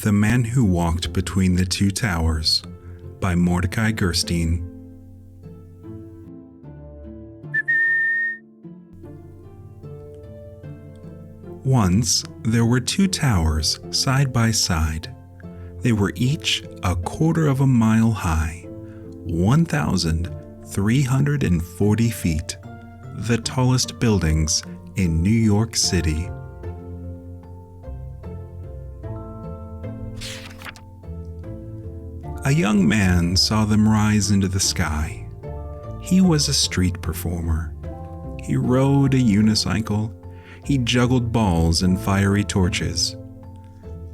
The Man Who Walked Between the Two Towers by Mordicai Gerstein. Once there were two towers side by side. They were each 1/4 mile high, 1,340 feet, the tallest buildings in New York City. A young man saw them rise into the sky. He was a street performer. He rode a unicycle. He juggled balls and fiery torches.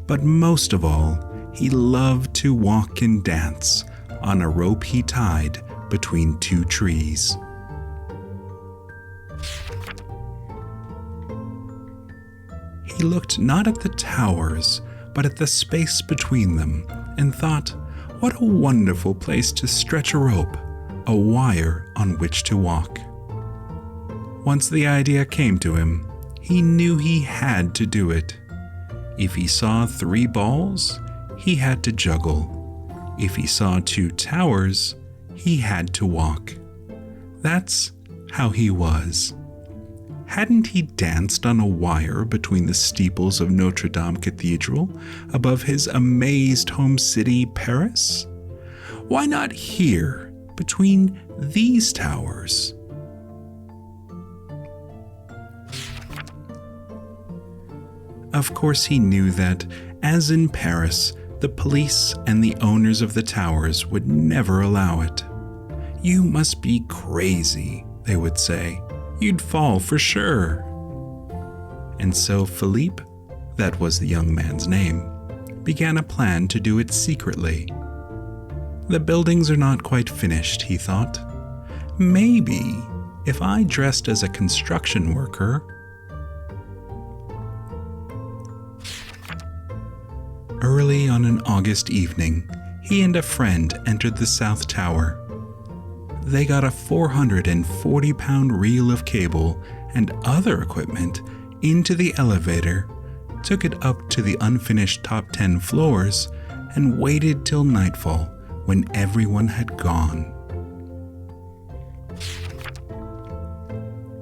But most of all, he loved to walk and dance on a rope he tied between two trees. He looked not at the towers, but at the space between them, and thought, what a wonderful place to stretch a rope, a wire on which to walk. Once the idea came to him, he knew he had to do it. If he saw 3 balls, he had to juggle. If he saw 2 towers, he had to walk. That's how he was. Hadn't he danced on a wire between the steeples of Notre Dame Cathedral above his amazed home city, Paris? Why not here, between these towers? Of course, he knew that, as in Paris, the police and the owners of the towers would never allow it. "You must be crazy," they would say. "You'd fall for sure." And so Philippe, that was the young man's name, began a plan to do it secretly. The buildings are not quite finished, he thought. Maybe if I dressed as a construction worker. Early on an August evening, he and a friend entered the South Tower. They got a 440-pound reel of cable and other equipment into the elevator, took it up to the unfinished top 10 floors, and waited till nightfall when everyone had gone.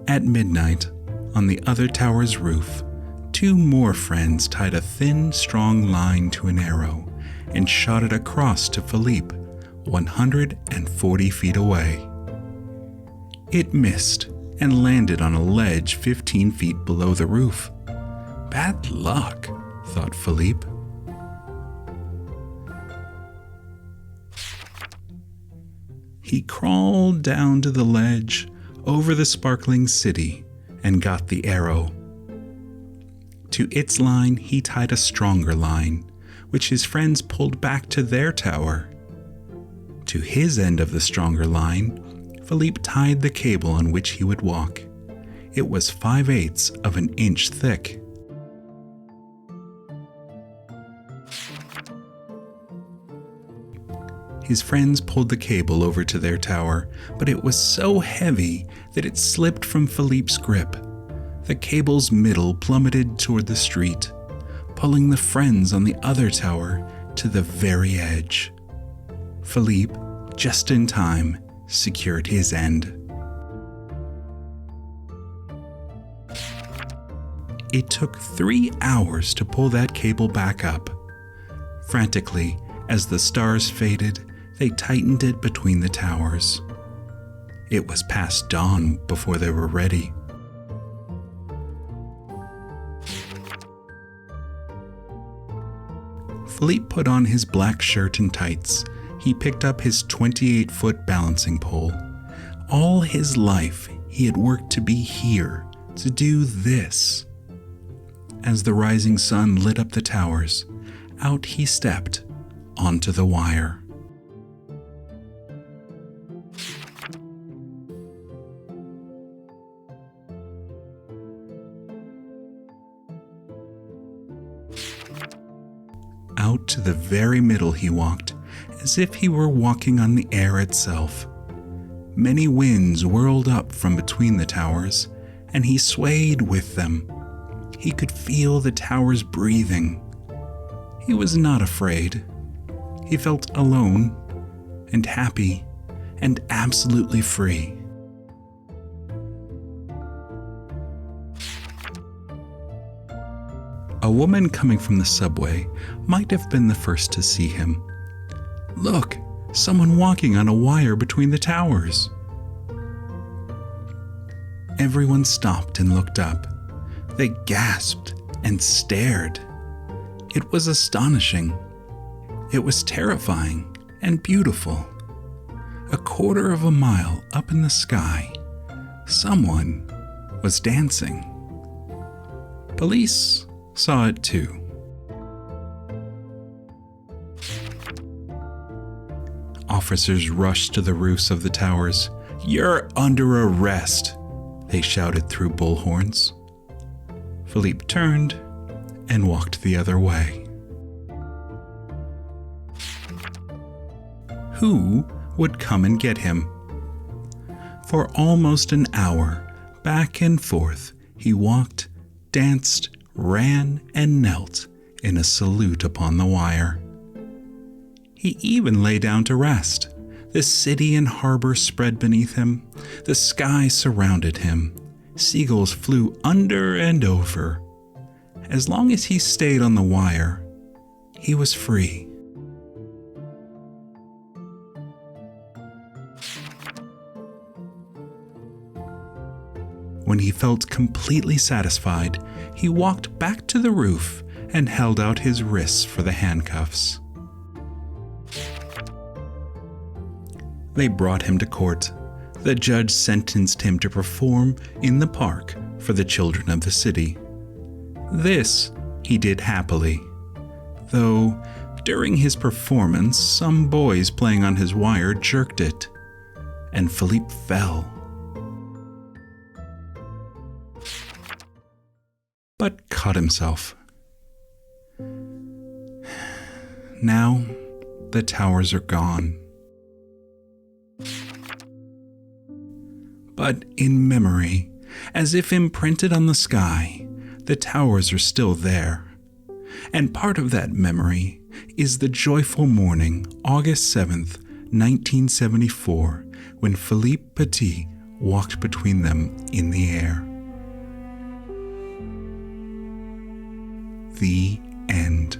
At midnight, on the other tower's roof, 2 more friends tied a thin, strong line to an arrow and shot it across to Philippe, 140 feet away. It missed and landed on a ledge 15 feet below the roof. Bad luck, thought Philippe. He crawled down to the ledge, over the sparkling city, and got the arrow. To its line, he tied a stronger line, which his friends pulled back to their tower. To his end of the stronger line, Philippe tied the cable on which he would walk. It was 5/8 of an inch thick. His friends pulled the cable over to their tower, but it was so heavy that it slipped from Philippe's grip. The cable's middle plummeted toward the street, pulling the friends on the other tower to the very edge. Philippe, just in time, secured his end. It took 3 hours to pull that cable back up. Frantically, as the stars faded, they tightened it between the towers. It was past dawn before they were ready. Philippe put on his black shirt and tights. He picked up his 28-foot balancing pole. All his life, he had worked to be here, to do this. As the rising sun lit up the towers, out he stepped onto the wire. Out to the very middle he walked, as if he were walking on the air itself. Many winds whirled up from between the towers, and he swayed with them. He could feel the towers breathing. he was not afraid. He felt alone and happy and absolutely free. A woman coming from the subway might have been the first to see him. "Look, someone walking on a wire between the towers." Everyone stopped and looked up. They gasped and stared. It was astonishing. It was terrifying and beautiful. A quarter of a mile up in the sky, someone was dancing. Police saw it too. Officers rushed to the roofs of the towers. "You're under arrest," they shouted through bullhorns. Philippe turned and walked the other way. Who would come and get him? For almost an hour, back and forth, he walked, danced, ran, and knelt in a salute upon the wire. He even lay down to rest. The city and harbor spread beneath him. The sky surrounded him. Seagulls flew under and over. As long as he stayed on the wire, he was free. When he felt completely satisfied, he walked back to the roof and held out his wrists for the handcuffs. They brought him to court. The judge sentenced him to perform in the park for the children of the city. This he did happily, though during his performance some boys playing on his wire jerked it, and Philippe fell. But cut himself. Now the towers are gone. But in memory, as if imprinted on the sky, the towers are still there. And part of that memory is the joyful morning, August 7th, 1974, when Philippe Petit walked between them in the air. The end.